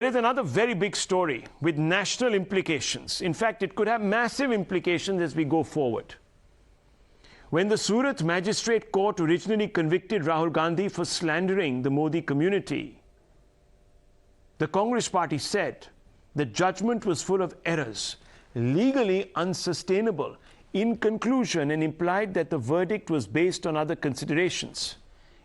There is another very big story with national implications. In fact, it could have massive implications as we go forward. When the Surat Magistrate Court originally convicted Rahul Gandhi for slandering the Modi community, the Congress party said the judgment was full of errors, legally unsustainable, in conclusion, and implied that the verdict was based on other considerations.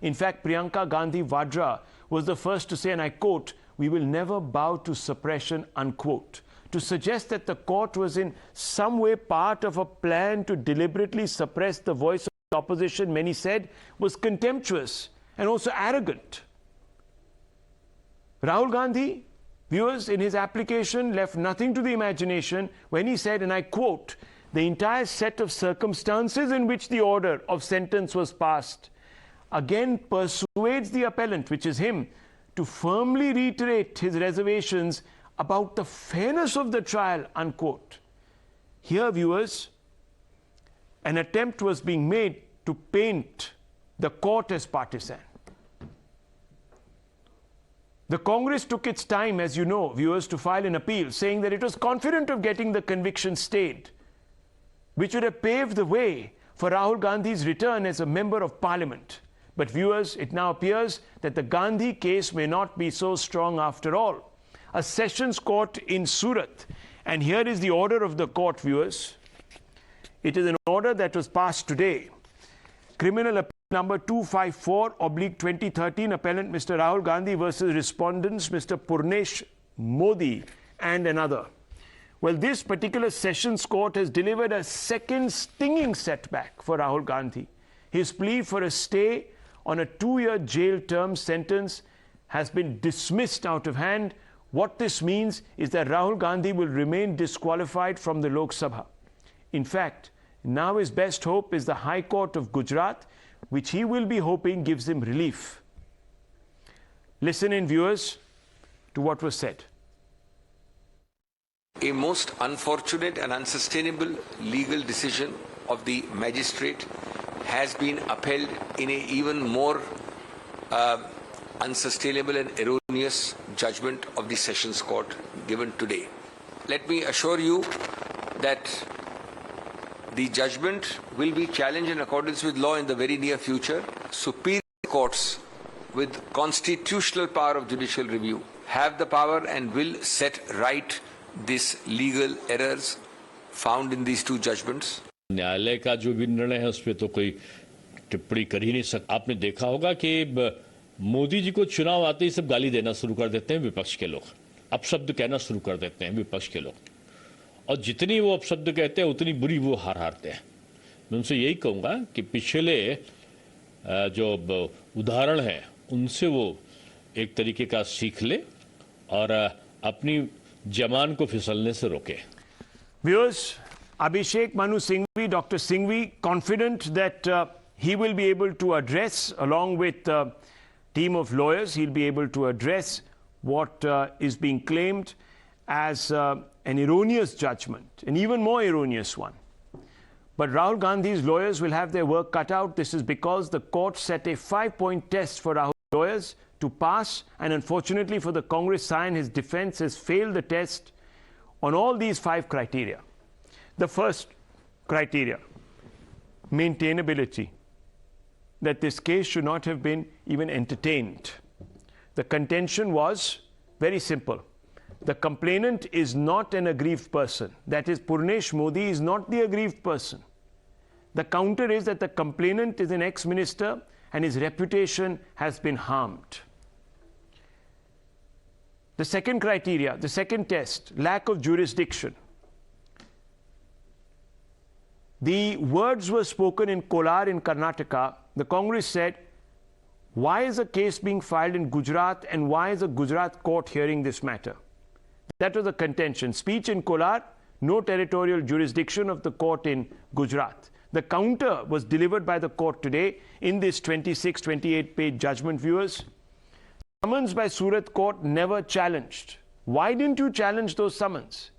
In fact, Priyanka Gandhi Vadra was the first to say, and I quote, "We will never bow to suppression," unquote. To suggest that the court was in some way part of a plan to deliberately suppress the voice of the opposition, many said, was contemptuous and also arrogant. Rahul Gandhi, viewers, in his application left nothing to the imagination when he said, and I quote, "The entire set of circumstances in which the order of sentence was passed again persuades the appellant," which is him, "to firmly reiterate his reservations about the fairness of the trial," unquote. Here, viewers, an attempt was being made to paint the court as partisan. The Congress took its time, as you know, viewers, to file an appeal, saying that it was confident of getting the conviction stayed, which would have paved the way for Rahul Gandhi's return as a member of parliament. But viewers, it now appears that the Gandhi case may not be so strong after all. A sessions court in Surat, and here is the order of the court, viewers. It is an order that was passed today. Criminal appeal number 254/2013, appellant Mr. Rahul Gandhi versus respondents Mr. Purnesh Modi and another. Well, this particular sessions court has delivered a second stinging setback for Rahul Gandhi. His plea for a stay on a 2-year jail term sentence has been dismissed out of hand. What this means is that Rahul Gandhi will remain disqualified from the Lok Sabha. In fact, now his best hope is the High Court of Gujarat, which he will be hoping gives him relief. Listen in, viewers, to what was said. A most unfortunate and unsustainable legal decision of the magistrate has been upheld in an even more unsustainable and erroneous judgment of the Sessions Court given today. Let me assure you that the judgment will be challenged in accordance with law in the very near future. Superior courts with constitutional power of judicial review have the power and will set right these legal errors found in these two judgments. न्यायालय का जो भी निर्णय है उस पर तो कोई टिप्पणी कर ही नहीं सकता। आपने देखा होगा कि मोदी जी को चुनाव आते ही सब गाली देना शुरू कर देते हैं विपक्ष के लोग, अपशब्द कहना शुरू कर देते हैं विपक्ष के लोग, और जितनी वो अपशब्द कहते हैं उतनी बुरी वो हारते हैं। मैं उनसे यही कहूँगा कि पिछले जो उदाहरण हैं उनसे वो एक तरीके का सीख ले और अपनी जमान को फिसलने से रोके। Viewers, Abhishek Manu Singhvi, Dr. Singhvi, confident that he will be able to address, along with a team of lawyers, he'll be able to address what is being claimed as an erroneous judgment, an even more erroneous one. But Rahul Gandhi's lawyers will have their work cut out. This is because the court set a 5-point test for Rahul's lawyers to pass, and unfortunately for the Congress side, his defense has failed the test on all these 5 criteria. The first criteria, maintainability, that this case should not have been even entertained. The contention was very simple. The complainant is not an aggrieved person. That is, Purnesh Modi is not the aggrieved person. The counter is that the complainant is an ex-minister and his reputation has been harmed. The second criteria, the second test, lack of jurisdiction. The words were spoken in Kolar in Karnataka. The Congress said, why is a case being filed in Gujarat and why is a Gujarat court hearing this matter? That was the contention. Speech in Kolar, no territorial jurisdiction of the court in Gujarat. The counter was delivered by the court today in this 28-page judgment, viewers. Summons by Surat Court never challenged. Why didn't you challenge those summons?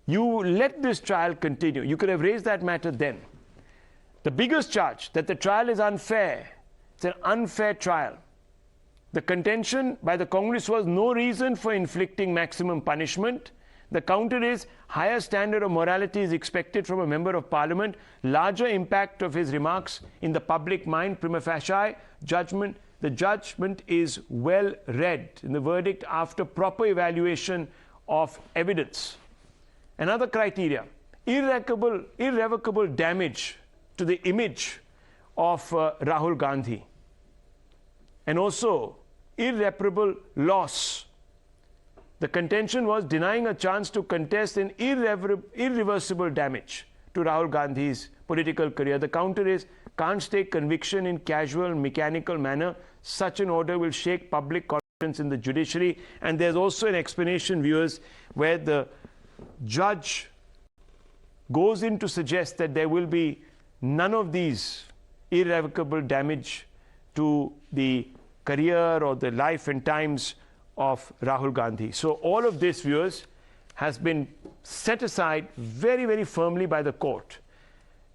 You let this trial continue. You could have raised that matter then. The biggest charge, that the trial is unfair. It's an unfair trial. The contention by the Congress was no reason for inflicting maximum punishment. The counter is higher standard of morality is expected from a member of parliament, larger impact of his remarks in the public mind, prima facie judgment. The judgment is well read in the verdict after proper evaluation of evidence. Another criteria, irrevocable damage to the image of Rahul Gandhi, and also irreparable loss. The contention was denying a chance to contest an irreversible damage to Rahul Gandhi's political career. The counter is can't stake conviction in casual, mechanical manner. Such an order will shake public confidence in the judiciary. And there's also an explanation, viewers, where the judge goes in to suggest that there will be none of these irrevocable damage to the career or the life and times of Rahul Gandhi. So all of this, viewers, has been set aside very, very firmly by the court.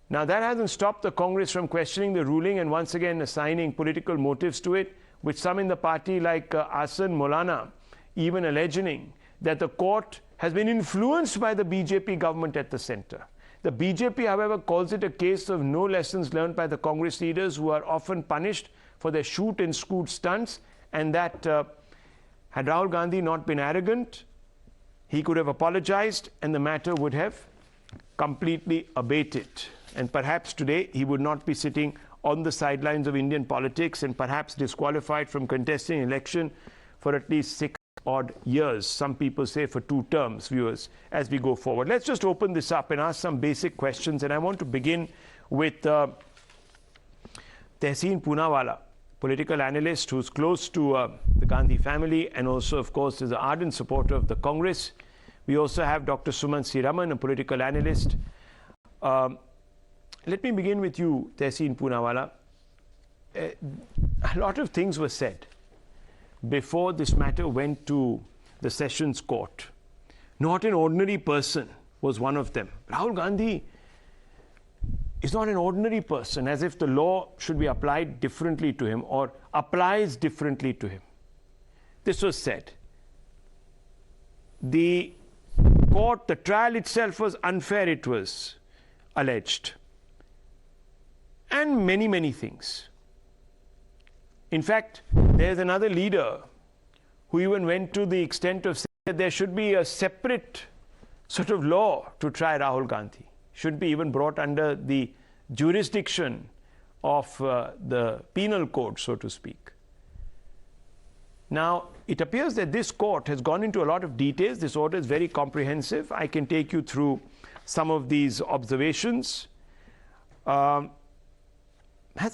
Now, that hasn't stopped the Congress from questioning the ruling and once again assigning political motives to it, with some in the party like Asan Maulana even alleging that the court has been influenced by the BJP government at the center. The BJP, however, calls it a case of no lessons learned by the Congress leaders, who are often punished for their shoot and scoot stunts, and that had Rahul Gandhi not been arrogant, he could have apologized and the matter would have completely abated. And perhaps today he would not be sitting on the sidelines of Indian politics and perhaps disqualified from contesting election for at least 6 odd years. Some people say for 2 terms, viewers, as we go forward. Let's just open this up and ask some basic questions. And I want to begin with Tehseen Poonawalla, political analyst who's close to the Gandhi family and also, of course, is an ardent supporter of the Congress. We also have Dr. Suman C. Raman, a political analyst. Let me begin with you, Tehseen Poonawalla. A lot of things were said before this matter went to the Sessions Court. Not an ordinary person was one of them. Rahul Gandhi is not an ordinary person, as if the law should be applied differently to him or applies differently to him. This was said. The court, the trial itself was unfair, it was alleged. And many, many things. In fact, there's another leader who even went to the extent of saying that there should be a separate sort of law to try Rahul Gandhi. Should be even brought under the jurisdiction of the penal code, so to speak. Now, it appears that this court has gone into a lot of details. This order is very comprehensive. I can take you through some of these observations. Has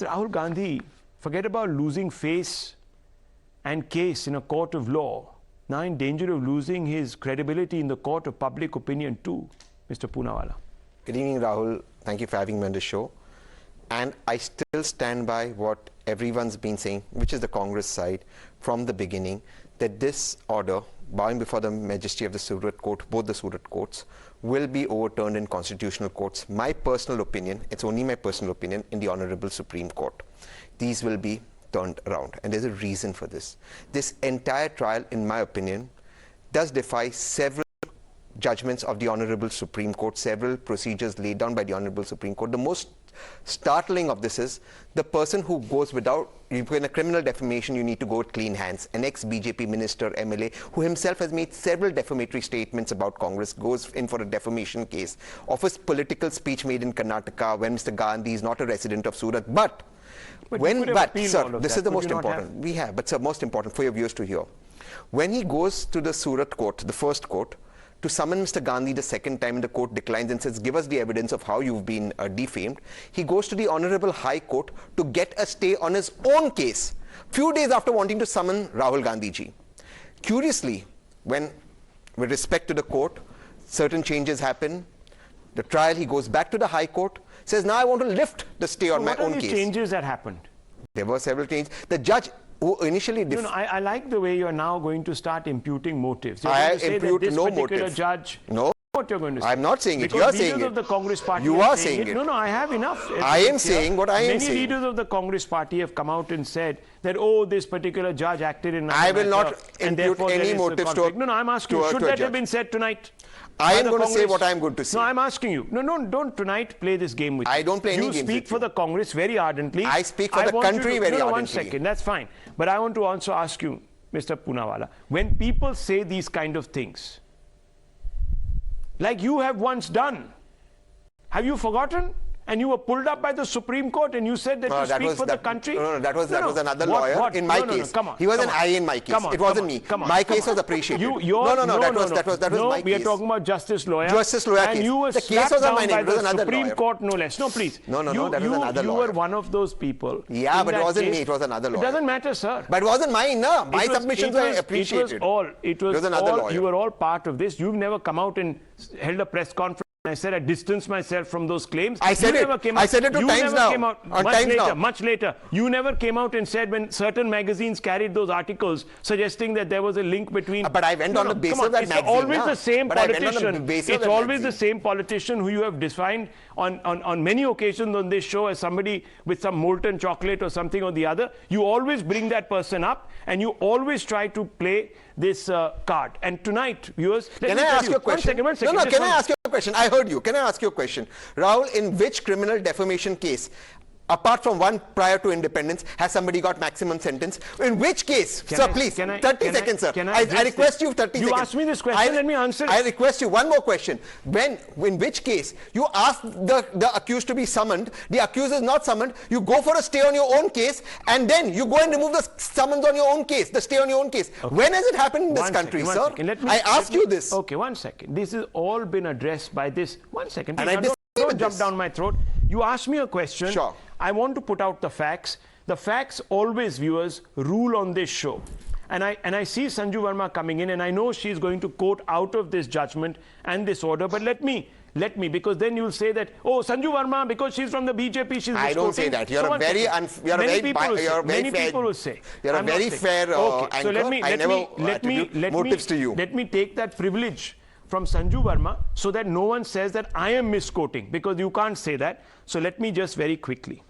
Rahul Gandhi, forget about losing face and case in a court of law, now in danger of losing his credibility in the court of public opinion too, Mr. Poonawalla? Good evening, Rahul. Thank you for having me on the show. And I still stand by what everyone's been saying, which is the Congress side, from the beginning, that this order, bowing before the majesty of the Surat Court, both the Surat Courts, will be overturned in constitutional courts. My personal opinion, it's only my personal opinion, in the Honorable Supreme Court. These will be turned around. And there's a reason for this. This entire trial, in my opinion, does defy several judgments of the Honorable Supreme Court, several procedures laid down by the Honorable Supreme Court. The most startling of this is the person who goes without, in a criminal defamation, you need to go with clean hands. An ex-BJP minister, MLA, who himself has made several defamatory statements about Congress, goes in for a defamation case of his political speech made in Karnataka when Mr. Gandhi is not a resident of Surat. But sir, this is the most important. We have, but sir, most important for your viewers to hear. When he goes to the Surat Court, the first court, to summon Mr. Gandhi the second time, the court declines and says, give us the evidence of how you've been defamed. He goes to the Honorable High Court to get a stay on his own case, few days after wanting to summon Rahul Gandhi ji. Curiously, when, with respect to the court, certain changes happen. The trial, he goes back to the High Court, says, now I want to lift the stay on my own case. What are the changes that happened? There were several changes. The judge who initially... I like the way you're now going to start imputing motives. You're I going to say impute that this no particular motive. Judge, No what you're going to say. I'm not saying it. Because You are saying leaders it. of the Congress party You are saying it. No, I have enough. I am saying what I am saying. saying. Many leaders of the Congress party have come out and said that, oh, this particular judge acted in... I will not and impute any motives to... No, I'm asking you, should that have been said tonight? I am going to say what I am going to say. No, I'm asking you. No, don't tonight play this game with me. I don't play any games with you. You speak for the Congress very ardently. I speak for the country very ardently. No, 1 second, that's fine. But I want to also ask you, Mr. Poonawalla, when people say these kind of things, like you have once done, have you forgotten? And you were pulled up by the Supreme Court and you said that you speak for the country? No, that was another lawyer in my case. Come on. He was an I in my case. It wasn't me. My case was appreciated. No, that was my case. We are talking about Justice Lawyer. Justice Lawyer and case. You were the case was on my name. It was another Supreme lawyer. Court, no less. No, please. No, that was another lawyer. You were one of those people. Yeah, but it wasn't me. It was another lawyer. It doesn't matter, sir. But it wasn't mine, no. My submissions were appreciated. It was another lawyer. You were all part of this. You've never come out and held a press conference. I said I distanced myself from those claims. I said it. I said it 2 times now. Much later. You never came out and said when certain magazines carried those articles suggesting that there was a link between... But I went on the basis of that magazine. It's always the same politician. It's always the same politician who you have defined on many occasions on this show as somebody with some molten chocolate or something or the other. You always bring that person up and you always try to play this card. And tonight, viewers... Can I ask you a question? One second. No, can I ask you a question? I heard you. Can I ask you a question? Rahul, in which criminal defamation case, apart from one prior to independence, has somebody got maximum sentence? In which case? Sir, please, 30 seconds, sir. I request you 30 seconds. You asked me this question, let me answer it. I request you one more question. In which case, you ask the accused to be summoned, the accused is not summoned, you go for a stay on your own case, and then you go and remove the summons on your own case, the stay on your own case. Okay. When has it happened in this country, sir? I ask you this. Okay, 1 second. This has all been addressed by this. 1 second. And don't jump down my throat. You asked me a question. Sure. I want to put out the facts. The facts always, viewers, rule on this show. And I see Sanju Verma coming in, and I know she's going to quote out of this judgment and this order. But let me, because then you'll say that, oh, Sanju Verma, because she's from the BJP, she's I don't say that. You're a very fair anchor. Motives to you. Let me take that privilege from Sanju Verma so that no one says that I am misquoting, because you can't say that. So let me just very quickly.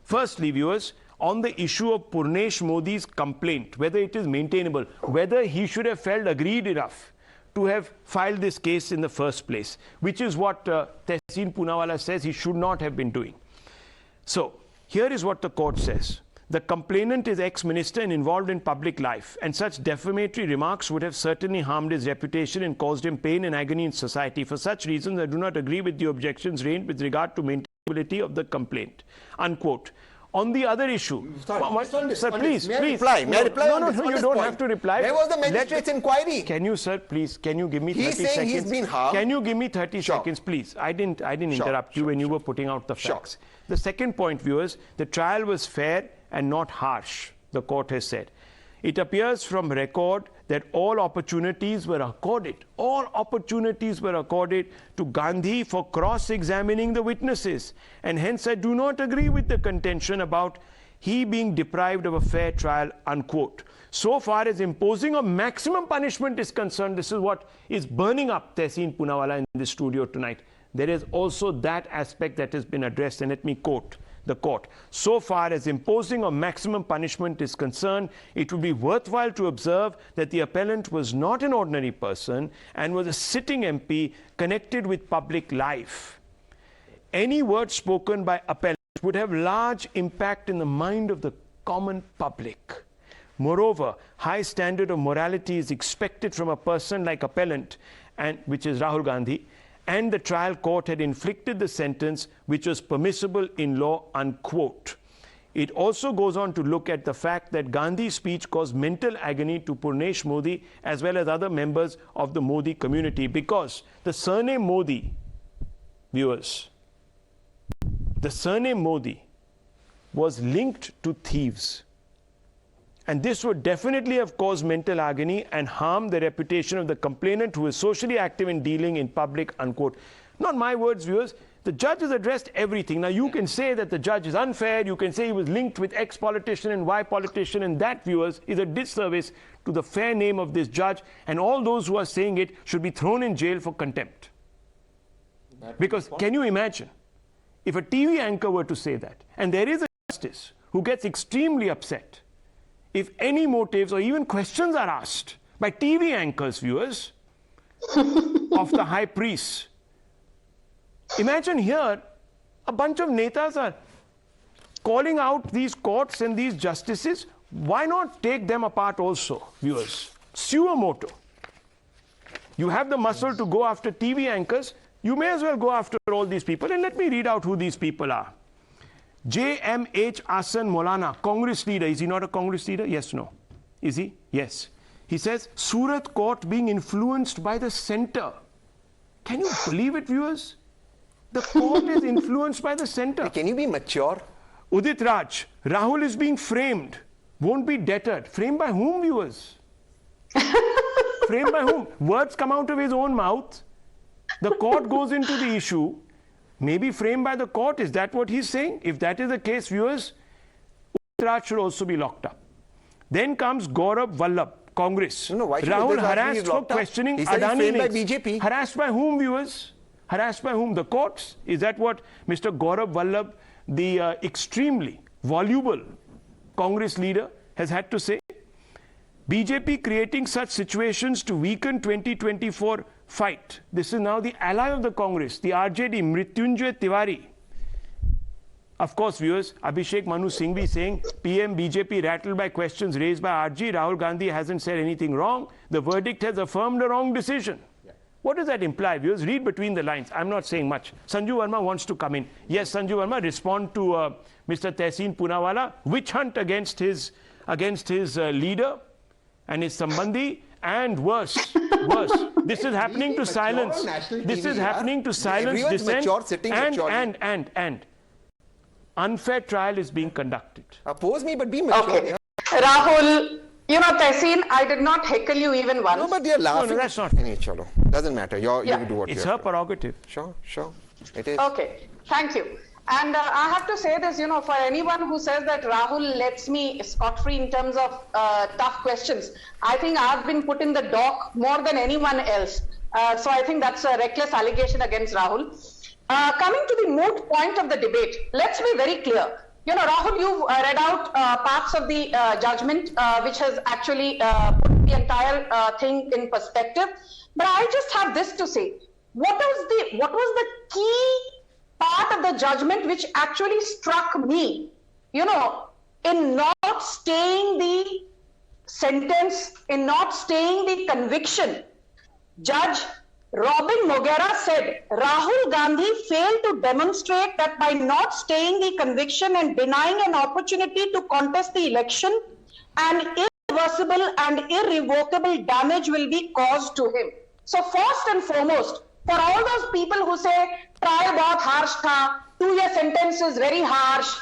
Firstly, viewers, on the issue of Purnesh Modi's complaint, whether it is maintainable, whether he should have felt aggrieved enough to have filed this case in the first place, which is what Tehseen Poonawalla says he should not have been doing. So here is what the court says. The complainant is ex-minister and involved in public life, and such defamatory remarks would have certainly harmed his reputation and caused him pain and agony in society. For such reasons, I do not agree with the objections raised with regard to maintainability of the complaint. Unquote. On the other issue, sir, please. May I reply? No, you don't have to reply. Where was the magistrate's inquiry? Can you, sir, please, can you give me 30 seconds? He's saying he's been harmed. Can you give me 30 seconds, please? I didn't interrupt you when you were putting out the facts. The second point, viewers, the trial was fair and not harsh, the court has said. It appears from record that all opportunities were accorded to Gandhi for cross-examining the witnesses. And hence I do not agree with the contention about he being deprived of a fair trial, unquote. So far as imposing a maximum punishment is concerned, this is what is burning up Tehseen Poonawalla in the studio tonight. There is also that aspect that has been addressed, and let me quote the court. So far as imposing a maximum punishment is concerned, it would be worthwhile to observe that the appellant was not an ordinary person and was a sitting MP connected with public life. Any word spoken by appellant would have large impact in the mind of the common public. Moreover, high standard of morality is expected from a person like appellant, and which is Rahul Gandhi, and the trial court had inflicted the sentence which was permissible in law, unquote. It also goes on to look at the fact that Gandhi's speech caused mental agony to Purnesh Modi as well as other members of the Modi community, because the surname Modi, viewers, the surname Modi was linked to thieves. And this would definitely have caused mental agony and harm the reputation of the complainant, who is socially active in dealing in public, unquote. Not my words, viewers. The judge has addressed everything. Now, you can say that the judge is unfair. You can say he was linked with X-politician and Y-politician. And that, viewers, is a disservice to the fair name of this judge. And all those who are saying it should be thrown in jail for contempt. Because can you imagine if a TV anchor were to say that, and there is a justice who gets extremely upset if any motives or even questions are asked by TV anchors, viewers, of the high priest. Imagine here, a bunch of netas are calling out these courts and these justices. Why not take them apart also, viewers? Suo moto. You have the muscle to go after TV anchors, you may as well go after all these people. And let me read out who these people are. JMH Asan Maulana, Congress leader. Is he not a Congress leader? Yes, no. Is he? Yes. He says, Surat Court being influenced by the centre. Can you believe it, viewers? The court is influenced by the centre. Can you be mature? Udit Raj, Rahul is being framed, won't be deterred. Framed by whom, viewers? Framed by whom? Words come out of his own mouth. The court goes into the issue. Maybe framed by the court. Is that what he's saying? If that is the case, viewers, Udit Raj should also be locked up. Then comes Gaurav Vallabh, Congress. No, why should Rahul Udit Raj harassed be for locked up? questioning He said he's Adani framed by links. BJP. Harassed by whom, viewers? Harassed by whom? The courts? Is that what Mr. Gaurav Vallabh, the extremely voluble Congress leader, has had to say? BJP creating such situations to weaken 2024 fight. This is now the ally of the Congress, the RJD, Mrityunjay Tiwari. Of course, viewers, Abhishek Manu Singhvi saying, PM BJP rattled by questions raised by RG. Rahul Gandhi hasn't said anything wrong. The verdict has affirmed a wrong decision. What does that imply, viewers? Read between the lines. I'm not saying much. Sanju Verma wants to come in. Yes, Sanju Verma, respond to Mr. Tehseen Poonawalla. Witch hunt against his leader and his sambandhi, and worse. This is happening to silence. This is happening to silence dissent. And unfair trial is being conducted. Oppose me, but be mature. Okay. Yeah. Rahul, you know, Tehseen, I did not heckle you even once. No, but they're laughing. No, that's not. Chalo. Doesn't matter. You do what It's you her have to. prerogative. Sure. It is. Okay, thank you. And I have to say this, you know, for anyone who says that Rahul lets me scot-free in terms of tough questions, I think I've been put in the dock more than anyone else. So I think that's a reckless allegation against Rahul. Coming to the moot point of the debate, let's be very clear. You know, Rahul, you've read out parts of the judgment, which has actually put the entire thing in perspective. But I just have this to say. What was the key part of the judgment which actually struck me, you know, in not staying the sentence, in not staying the conviction? Judge Robin Mogera said, Rahul Gandhi failed to demonstrate that by not staying the conviction and denying an opportunity to contest the election, an irreversible and irrevocable damage will be caused to him. So first and foremost, for all those people who say, trial bahut harsh tha, 2-year sentence is very harsh,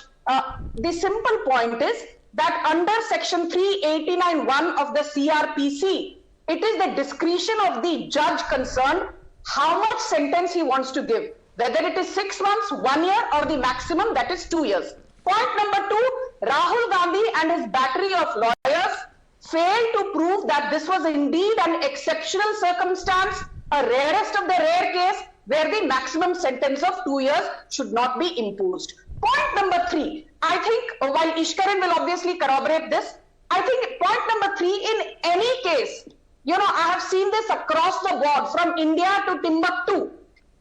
the simple point is that under section 389(1) of the CRPC, it is the discretion of the judge concerned how much sentence he wants to give, whether it is 6 months, 1 year, or the maximum, that is 2 years. Point number 2, Rahul Gandhi and his battery of lawyers failed to prove that this was indeed an exceptional circumstance, a rarest of the rare case, where the maximum sentence of 2 years should not be imposed. Point number 3, I think, while Ishkaran will obviously corroborate this, I think point number 3, in any case, you know, I have seen this across the board from India to Timbuktu.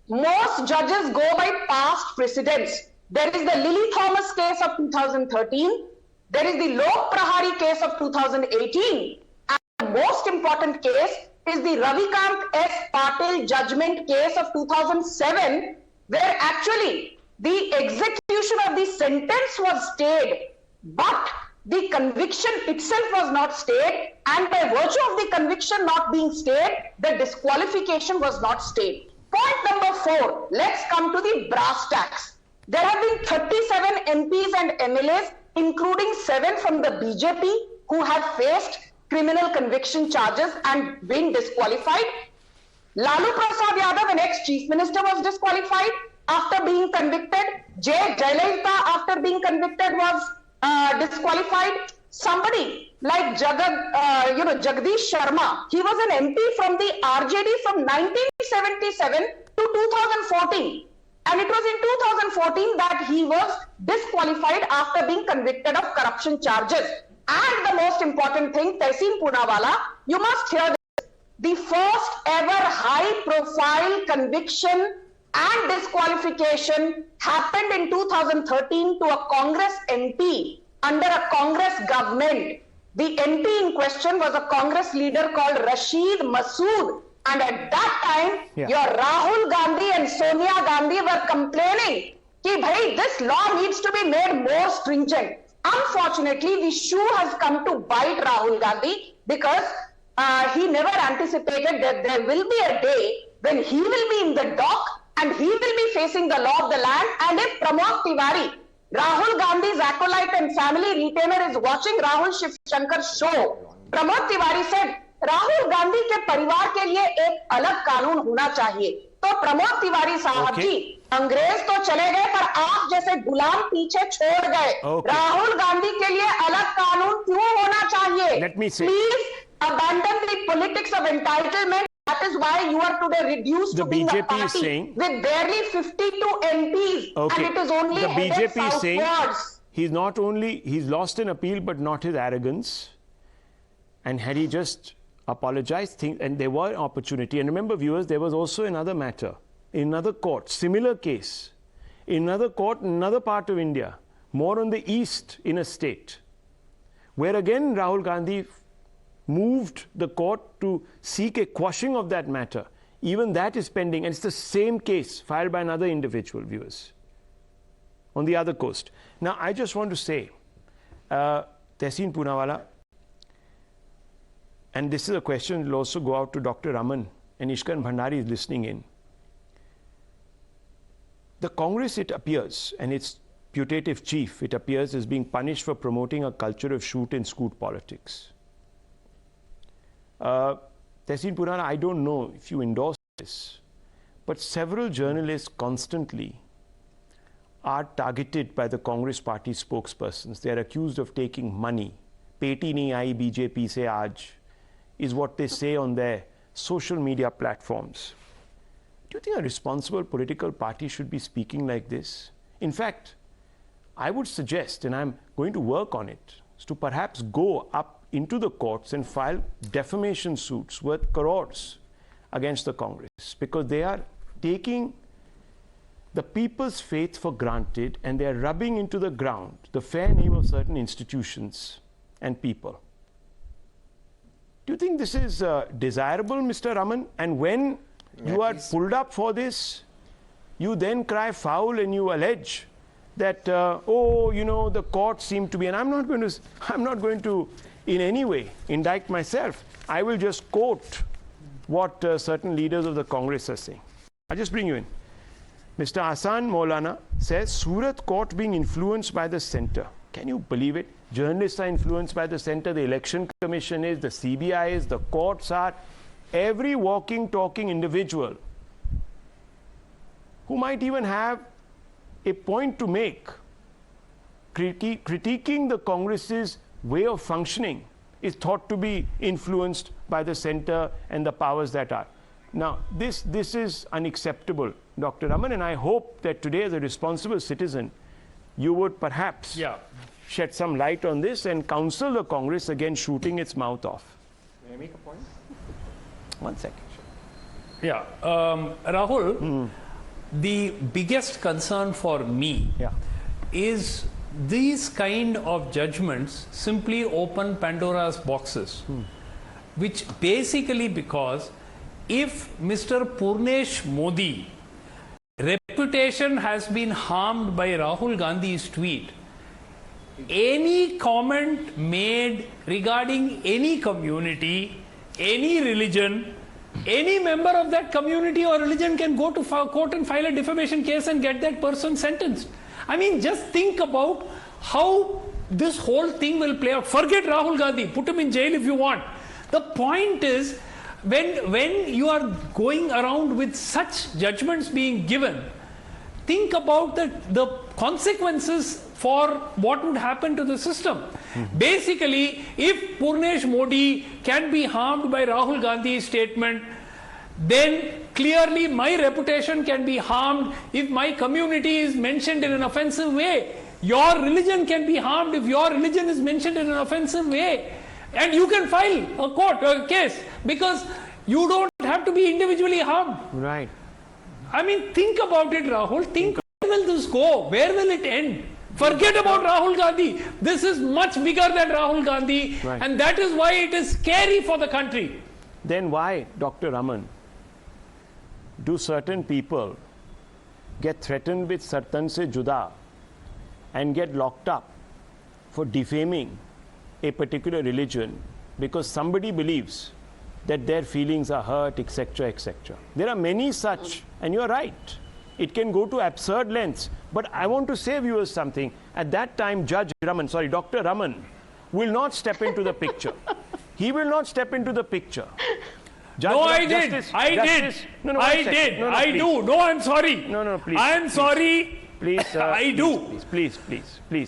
Most judges go by past precedents. There is the Lily Thomas case of 2013. There is the Lok Prahari case of 2018. And the most important case is the Ravikant S. Patil judgment case of 2007, where actually the execution of the sentence was stayed, but the conviction itself was not stayed, and by virtue of the conviction not being stayed, the disqualification was not stayed. Point number 4, let's come to the brass tacks. There have been 37 MPs and MLAs, including 7 from the BJP, who have faced criminal conviction charges and been disqualified. Lalu Prasad Yadav, an ex-chief minister, was disqualified after being convicted. J. Jayalalitha, after being convicted, was disqualified. Somebody like Jagdish Sharma, he was an MP from the RJD from 1977 to 2014. And it was in 2014 that he was disqualified after being convicted of corruption charges. And the most important thing, Tehseen Poonawalla, you must hear this. The first ever high-profile conviction and disqualification happened in 2013 to a Congress MP under a Congress government. The MP in question was a Congress leader called Rashid Masood. And at that time, your Rahul Gandhi and Sonia Gandhi were complaining that bhai, this law needs to be made more stringent. Unfortunately, the shoe has come to bite Rahul Gandhi because he never anticipated that there will be a day when he will be in the dock and he will be facing the law of the land. And if Pramod Tiwari, Rahul Gandhi's acolyte and family retainer, is watching Rahul Shivshankar's show, Pramod Tiwari said, Rahul Gandhi के परिवार के लिए एक अलग कानून होना चाहिए। तो प्रमोद तिवारी साहब जी, अंग्रेज तो चले गए पर आप जैसे गुलाम पीछे छोड़ गए। राहुल गांधी के लिए अलग कानून क्यों होना चाहिए? Please abandon the politics of entitlement. That is why you are today reduced to being a party with barely 52 MPs, and it is only the BJP is saying southwards. he's lost an appeal, but not his arrogance. And had he just apologized, and there were opportunity. And remember, viewers, there was also another matter in another court, similar case, in another court in another part of India, more on the east in a state, where again Rahul Gandhi moved the court to seek a quashing of that matter. Even that is pending, and it's the same case filed by another individual, viewers, on the other coast. Now, I just want to say, Tehseen Poonawalla, and this is a question that will also go out to Dr. Raman, and Ishkan Bhandari is listening in. The Congress, it appears, and its putative chief, it appears, is being punished for promoting a culture of shoot and scoot politics. Tehseen Poonawalla, I don't know if you endorse this, but several journalists constantly are targeted by the Congress party spokespersons. They are accused of taking money. Peti nahi aayi BJP se aaj, is what they say on their social media platforms. Do you think a responsible political party should be speaking like this? In fact, I would suggest, and I'm going to work on it, is to perhaps go up into the courts and file defamation suits worth crores against the Congress, because they are taking the people's faith for granted and they are rubbing into the ground the fair name of certain institutions and people. Do you think this is desirable, Mr. Raman? And when you are pulled up for this, you then cry foul and you allege that, oh, you know, the courts seem to be, and I'm not going to in any way indict myself. I will just quote what certain leaders of the Congress are saying. I'll just bring you in. Mr. Hassan Maulana says, Surat Court being influenced by the center. Can you believe it? Journalists are influenced by the center, the election commission is, the CBI is, the courts are. Every walking, talking individual who might even have a point to make, critiquing the Congress's way of functioning, is thought to be influenced by the center and the powers that are. Now, this is unacceptable, Dr. Raman, and I hope that today, as a responsible citizen, you would perhaps shed some light on this and counsel the Congress against shooting its mouth off. May I make a point? 1 second. Yeah. Rahul, the biggest concern for me is these kind of judgments simply open Pandora's boxes, which basically, because if Mr. Purnesh Modi reputation has been harmed by Rahul Gandhi's tweet, any comment made regarding any community, any religion, any member of that community or religion can go to court and file a defamation case and get that person sentenced. I mean, just think about how this whole thing will play out. Forget Rahul Gandhi, put him in jail if you want. The point is, when you are going around with such judgments being given, think about the consequences for what would happen to the system. Basically, if Purnesh Modi can be harmed by Rahul Gandhi's statement, then clearly my reputation can be harmed if my community is mentioned in an offensive way. Your religion can be harmed if your religion is mentioned in an offensive way. And you can file a case because you don't have to be individually harmed. Right. I mean, think about it, Rahul. Think, where will this go? Where will it end? Forget about Rahul Gandhi. This is much bigger than Rahul Gandhi. Right. And that is why it is scary for the country. Then why, Dr. Raman, do certain people get threatened with sartan se juda and get locked up for defaming a particular religion because somebody believes that their feelings are hurt, etc., etc. There are many such, and you're right. It can go to absurd lengths. But I want to say, viewers, something. At that time, Dr. Raman will not step into the picture. He will not step into the picture. I did. I do. No, I'm sorry. No, please. I am sorry. Please, sir. I do. Please.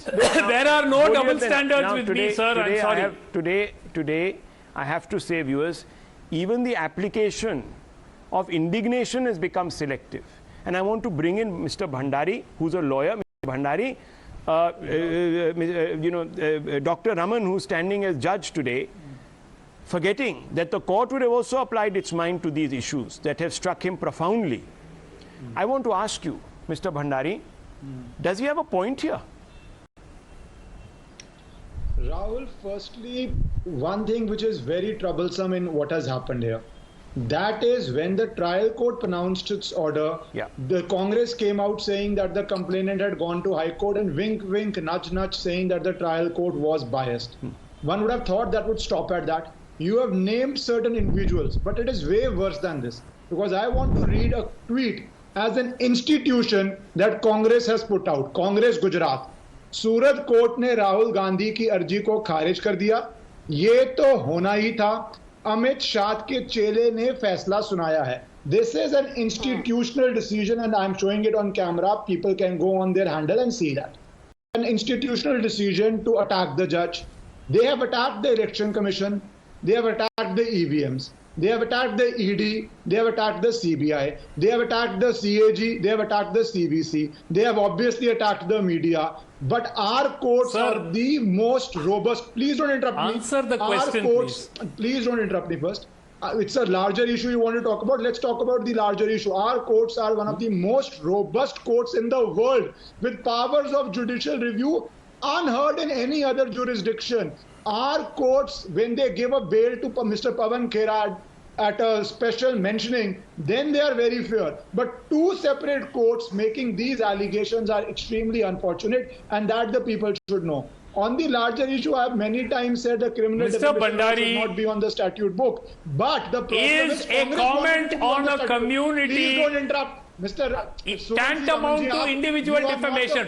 There are no double standards with me, sir. I'm sorry. Today, I have to say, viewers, even the application of indignation has become selective. And I want to bring in Mr. Bhandari, who's a lawyer. Mr. Bhandari, Dr. Raman, who's standing as judge today, forgetting that the court would have also applied its mind to these issues that have struck him profoundly. I want to ask you, Mr. Bhandari, does he have a point here? Rahul, firstly, one thing which is very troublesome in what has happened here, that is when the trial court pronounced its order, the Congress came out saying that the complainant had gone to High Court and wink, wink, nudge, nudge, saying that the trial court was biased. One would have thought that would stop at that. You have named certain individuals, but it is way worse than this, because I want to read a tweet as an institution that Congress has put out. Congress Gujarat. Surat court ने राहुल गांधी की अर्जी को खारिज कर दिया. ये तो होना ही था. अमित शाह के चेले ने फैसला सुनाया है. This is an institutional decision and I'm showing it on camera. People can go on their handle and see that. An institutional decision to attack the judge. They have attacked the Election Commission. They have attacked the EVMs. They have attacked the ED, they have attacked the CBI, they have attacked the CAG, they have attacked the CVC, they have obviously attacked the media. But our courts are the most robust. Please don't interrupt me. Answer the question, please don't interrupt me first. It's a larger issue you want to talk about. Let's talk about the larger issue. Our courts are one of the most robust courts in the world with powers of judicial review unheard in any other jurisdiction. Our courts, when they give a bail to Mr. Pawan Khera at a special mentioning, then they are very fair. But two separate courts making these allegations are extremely unfortunate, and that the people should know. On the larger issue, I have many times said the criminal defamation should not be on the statute book. But the problem is a comment on a community. Please don't interrupt. Mr. Tantamount to individual defamation.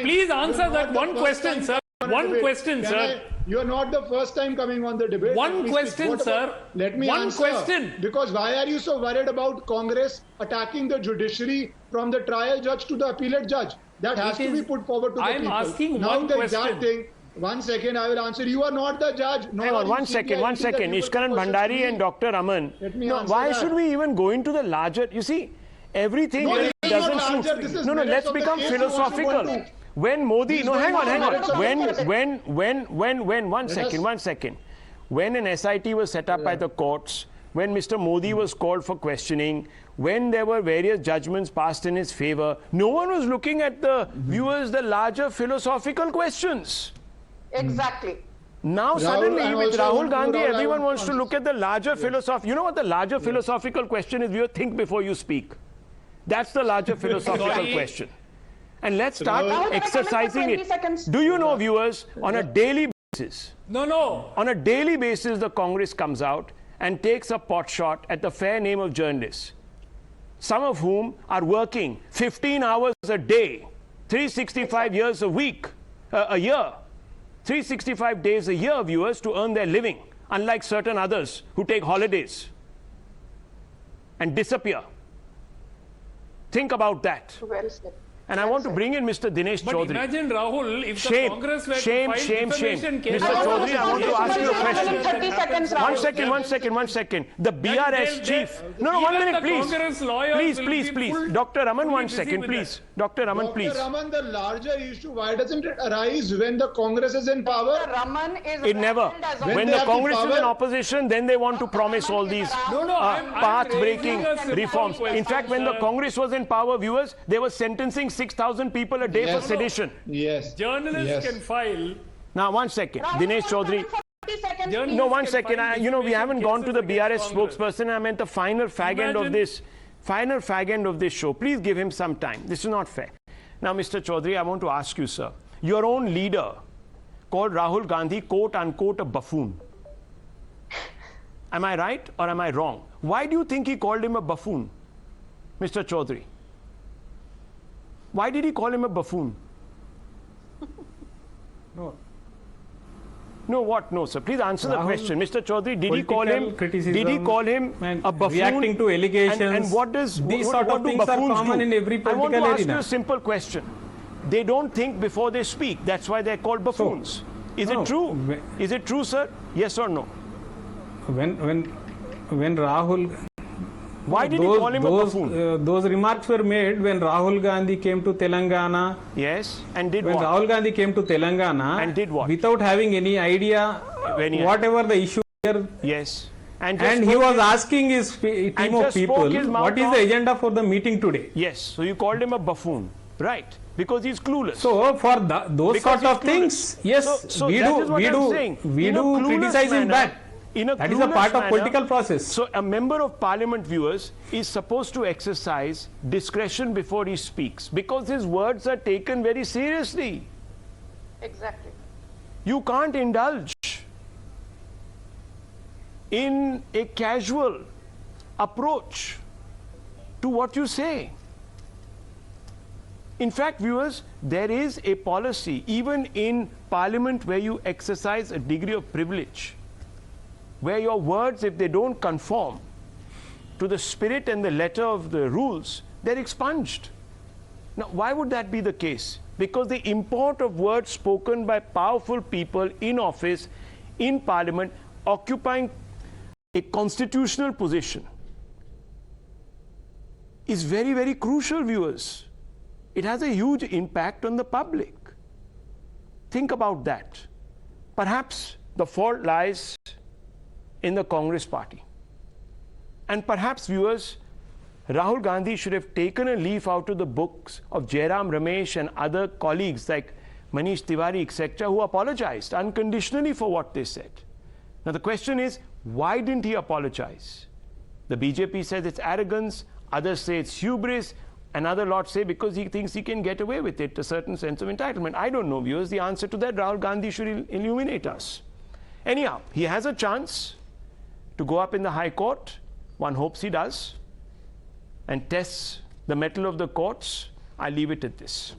Please answer that one question, sir. One question, sir. You are not the first time coming on the debate. One question, sir. Let me answer. One question. Because why are you so worried about Congress attacking the judiciary from the trial judge to the appellate judge? That has to be put forward to the people. I'm asking now one the question. exact thing. 1 second, I will answer. You are not the judge. Hang on, 1 second. Ishkaran Bhandari and Dr. Raman. Why should we even go into the larger? You see, everything doesn't suit. No, let's become philosophical. When Modi, hang on. When, 1 second. When an SIT was set up by the courts, when Mr. Modi was called for questioning, when there were various judgments passed in his favor, no one was looking at the viewers, the larger philosophical questions. Exactly. Now suddenly with Rahul Gandhi, everyone wants to look at the larger philosophy. You know what the larger philosophical question is? You think before you speak. That's the larger philosophical question. And let's start exercising it. Do you know, viewers, on a daily basis? No. On a daily basis, the Congress comes out and takes a pot shot at the fair name of journalists, some of whom are working 15 hours a day, 365 years a week, a year, 365 days a year, viewers, to earn their living, unlike certain others who take holidays and disappear. Think about that. Well said. And I want to bring in Mr. Dinesh But Chaudhary. imagine, Rahul, if the Shame, Congress were shame, to file shame, defamation shame. case... Mr. Chaudhary, I want to ask you a question. 30 seconds, Rahul. One second. The BRS chief. No, 1 minute, please. Please. Dr. Raman, 1 second, please. Dr. Raman, please. Dr. Raman, the larger issue, why doesn't it arise when the Congress is in power? Raman is It never. When the Congress is in opposition, then they want to promise all these path-breaking reforms. In fact, when the Congress was in power, viewers, they were sentencing 6,000 people a day for sedition. Yes. Journalists can file... Now, 1 second. Dinesh Chaudhary. 30 seconds. No, 1 second. We haven't gone to the BRS spokesperson. I meant the final fag end of this. Final fag end of this show. Please give him some time. This is not fair. Now, Mr. Chaudhary, I want to ask you, sir. Your own leader called Rahul Gandhi, quote unquote, a buffoon. Am I right or am I wrong? Why do you think he called him a buffoon, Mr. Chaudhary? Why did he call him a buffoon? No, what? No, sir. Please answer the question. Mr. Chaudhary, did he call him a buffoon? Reacting to allegations. And what does these what, sort what of do things are buffoons common do? in every political I want to ask arena. you a simple question. They don't think before they speak. That's why they're called buffoons. Is it true? Is it true, sir? Yes or no? When Rahul... Why did he call him a buffoon? Those remarks were made when Rahul Gandhi came to Telangana. Yes, and did when what? Rahul Gandhi came to Telangana and did what? Without having any idea whatever the issue here. Yes. And he was asking his team of people, what is the agenda for the meeting today? Yes, so you called him a buffoon, right? Because he's clueless. So for those sort of things, yes, so we do criticize him back. That is a part of political process. So a member of parliament, viewers, is supposed to exercise discretion before he speaks because his words are taken very seriously. Exactly. You can't indulge in a casual approach to what you say. In fact, viewers, there is a policy, even in parliament, where you exercise a degree of privilege, where your words, if they don't conform to the spirit and the letter of the rules, they're expunged. Now, why would that be the case? Because the import of words spoken by powerful people in office, in parliament, occupying a constitutional position is very, very crucial, viewers. It has a huge impact on the public. Think about that. Perhaps the fault lies in the Congress party. And perhaps, viewers, Rahul Gandhi should have taken a leaf out of the books of Jairam Ramesh and other colleagues like Manish Tiwari, etc., who apologized unconditionally for what they said. Now, the question is, why didn't he apologize? The BJP says it's arrogance, others say it's hubris, another lot say because he thinks he can get away with it, a certain sense of entitlement. I don't know, viewers. The answer to that, Rahul Gandhi should illuminate us. Anyhow, he has a chance to go up in the High Court. One hopes he does, and tests the mettle of the courts. I leave it at this.